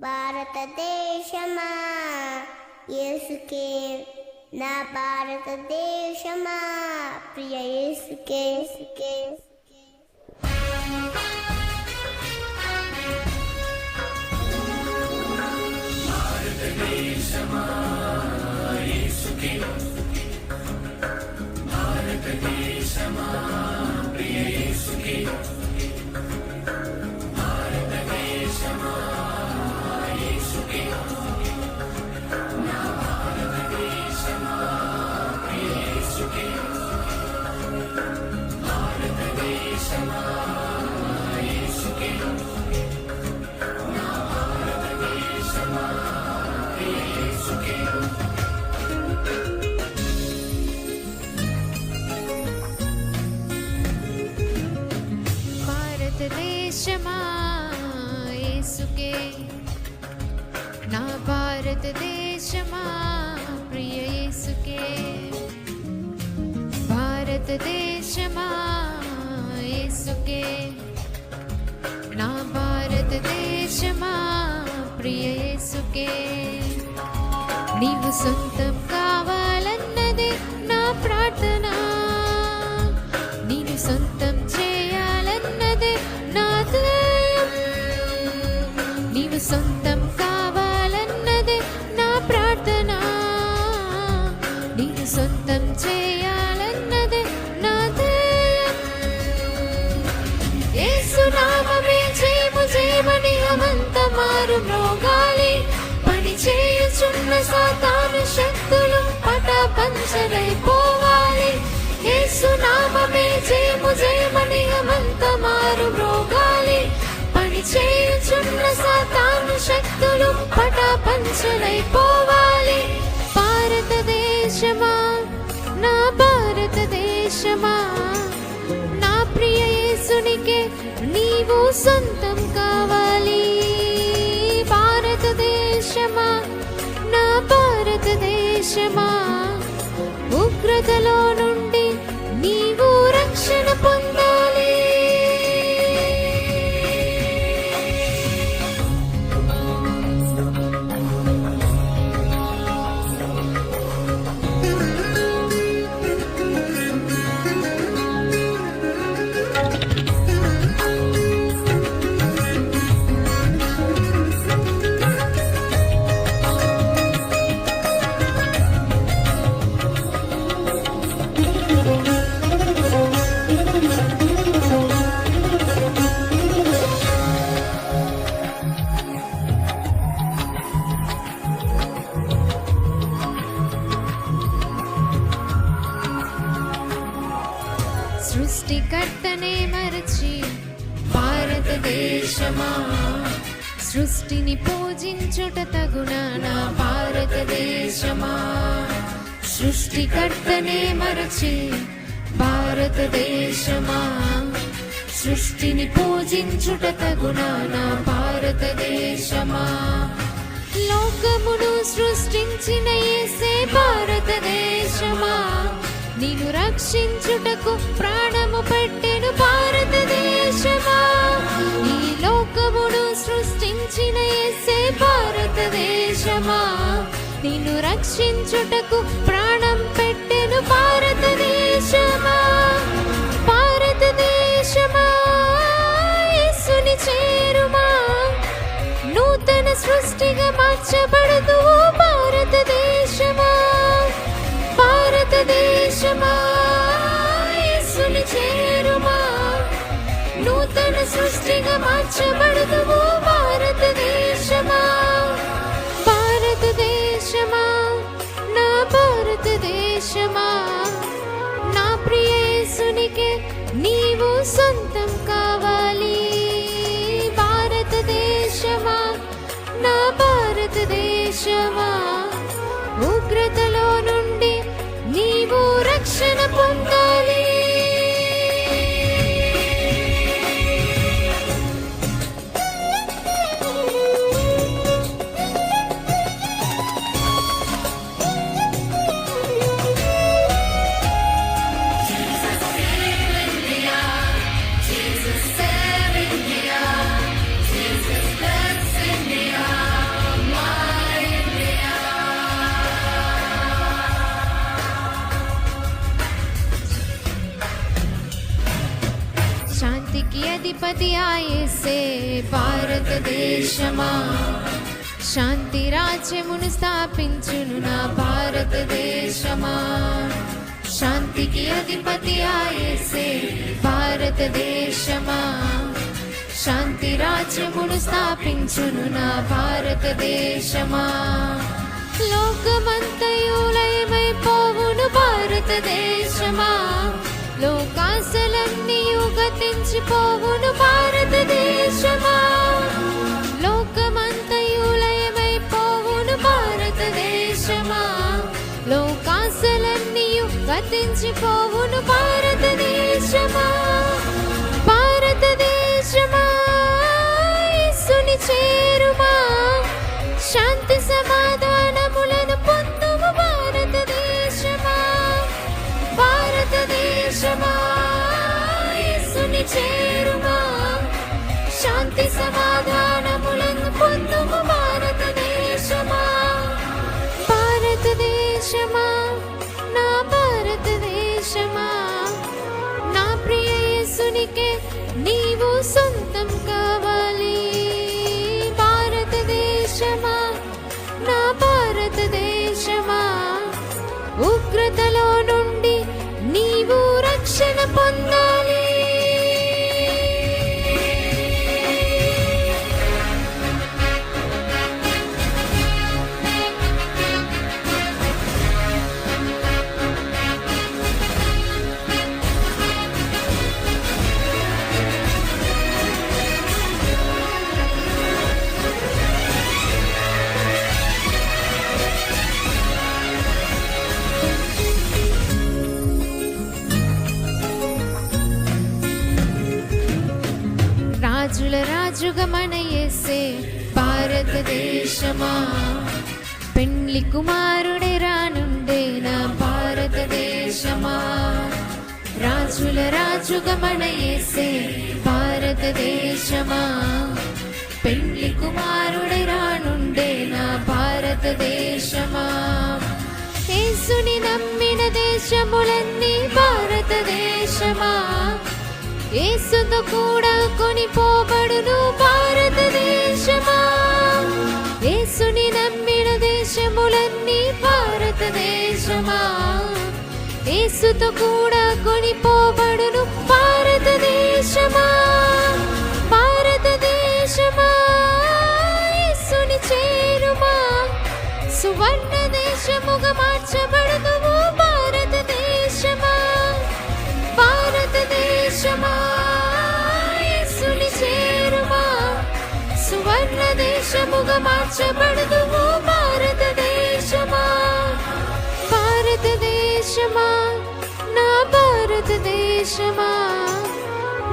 భారతదేశమా యేసుకే, నా భారతదేశమా ప్రియ యేసుకే. భారతదేశమా యేసుకే, భారతదేశమా ప్రియ యేసుకే, భారతదేశమా యేసుకే, నా భారతదేశమా ప్రియ యేసుకే, భారతదేశమా యేసుకే, నా భారతదేశమా ప్రియ యేసుకే. భారతదేశమా యేసుకే, నా భారతదేశమా ప్రియ యేసుకే, భారతదేశమా యేసుకే, నా భారతదేశమా ప్రియ యేసుకే. నీవు సొంతం కావాలన్నదే నా ప్రార్థన, నేను సొంతం చేయాలన్నదే నా ధ్యేయం. నీవు సొంతం కావాలన్నదే నా ప్రార్థన, నేను సొంతం చేయాలన్నదే నా ధ్యేయం. యేసు నామమే జయము జయమని అమంత మారు మ్రోగాలి, పని చేయుచున్న సాతాను శక్తులు పటాపంచలైపోవాలి. యేసు నామమే జయము జయమని అమంత మారు మ్రోగాలి, పని చేయుచున్న సాతాను శక్తులు పటాపంచలైపోవాలి. భారతదేశమా, నా భారతదేశమా, నా ప్రియ యేసునికే నీవు సొంతం కావాలి. భారతదేశమా, నా భారతదేశమా, ఉగ్రతలో నుండి నీవు రక్షణ పొందాలి. సృష్టికర్తనే మరచి భారతదేశమా, సృష్టిని పూజించుట తగునా నా భారతదేశమా. సృష్టికర్తనే మరచి భారతదేశమా, సృష్టిని పూజించుట తగునా నా భారతదేశమా. లోకమును సృష్టించిన యేసే భారతదేశమా, నిన్ను రక్షించుటకు ప్రాణము పెట్టెను భారతదేశమా. ఈ లోకమును సృష్టించిన యేసే భారతదేశమా, నిన్ను రక్షించుటకు ప్రాణం పెట్టెను భారతదేశమా. భారతదేశమా, యేసుని చేరుమా, నూతన సృష్టిగా మార్చబడదు భారతదేశమా. భారతదేశమా, యేసుని చేరుమా, నూతన సృష్టిగా మార్చబడదువు భారతదేశమా. భారతదేశమా, నా భారతదేశమా, నా ప్రియ యేసునికే నీవు సొంతం కావాలి. భారతదేశమా, నా భారతదేశమా, ఉగ్రతలో నుండి నీవు రక్షణ పొందాలి. Jesus save India, Jesus bless India. అధిపతి యేసే. భారతదేశమా శాంతి రాజ్యమును స్థాపించును నా భారతదేశమా. శాంతికి అధిపతి యేసే. భారతదేశమా శాంతి రాజ్యమును స్థాపించును నా భారతదేశమా. లోకమంతయు లయమైపోవును భారతదేశమా. లోకాశలన్నీ గతించిపోవును భారతదేశమా. లోకమంతయు లయమైపోవును భారతదేశమా. లోకాశలన్నీ గతించిపోవును భారతదేశమా. భారతదేశమా యేసుని చేరుమా. శాంతి సమాధానములను పొందుము భారతదేశమా. భారతదేశమా యేసుని చేరుమా. శాంతి సమాధానములను పొందుము భారతదేశమా. భారతదేశమా నా భారతదేశమా నా ప్రియ యేసునికే నీవు సొంతం కావాలి. భారతదేశమా నా భారతదేశమా ఉగ్రతలో నుండి నీవు రక్షణ పొందాలి. రాజుల రాజుగా మన యేసే. భారతదేశమా పెండ్లి కుమారుడే రానుండే నా భారతదేశమా. రాజుల రాజుగా మన యేసే. భారతదేశమా పెండ్లి కుమారుడే రానుండే నా భారతదేశమా. యేసుని నమ్మిన దేశములన్నీ భారతదేశమా. యేసుతో కూడా కొనిపోబడును భారతదేశమా. యేసుని నమ్మిన దేశములన్నీ భారతదేశమా. యేసుతో కూడా కొనిపోబడును భారతదేశమా. భారతదేశమా యేసుని చేరుమా. సువర్ణ దేశముగా మార్చబడును భారతదేశమా. భారతదేశమా యేసుని చేరుమా. సువర్ణ దేశముగా మార్చబడును భారతదేశమా. భారతదేశమా నా భారతదేశమా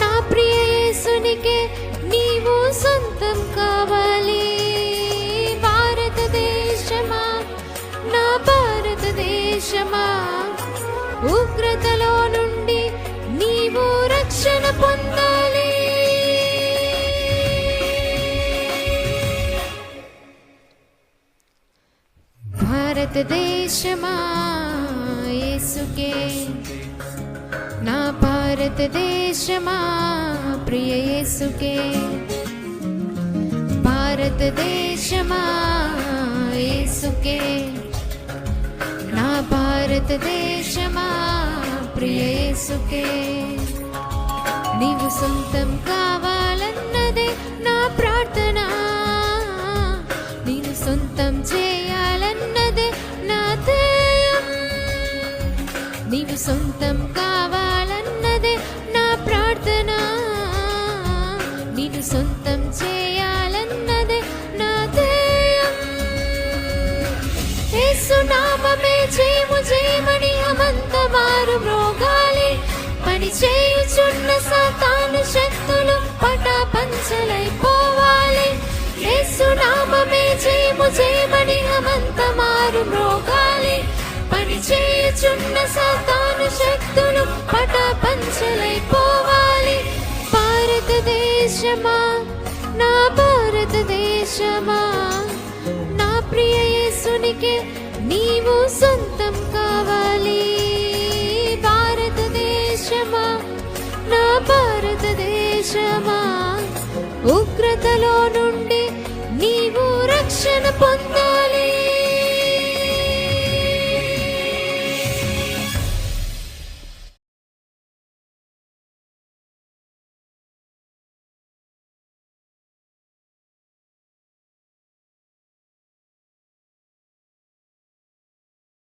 నా ప్రియ యేసునికే నీవు సొంతం కావాలి. భారతదేశమా నా భారతదేశమా ఉగ్రతలో నుండి నీవు రక్షణ పొందాలి. భారతదేశమా యేసుకే. నా భారతదేశమా ప్రియ యేసుకే. భారతదేశమా యేసుకే. నా భారతదేశమా ప్రియ యేసుకే. నీవు సొంతం కావాలన్నదే నా ప్రార్థన. నేను సొంతం చేయాలన్నదే నా ధ్యేయం. నీవు సొంతం కావాలన్నదే నా ప్రార్థన. నేను సొంతం చేయాలన్నదే నా ధ్యేయం. యేసు నామమే జయము జయమని అమంతమారు మ్రోగాలి. పని చేయుచున్న సాతాను శక్తులు పటాపంచలైపోవాలి. యేసు నామమే జయము జయమని అమంతమారు మ్రోగాలి. పని చేయుచున్న సాతాను శక్తులు పటాపంచలైపోవాలి. భారతదేశమా నా భారతదేశమా నా ప్రియ యేసునికే నీవు సొంతం కావాలి. భారతదేశమా నా భారతదేశమా దేశమా, ఉగ్రతలో నుండి నీవు రక్షణ పొంద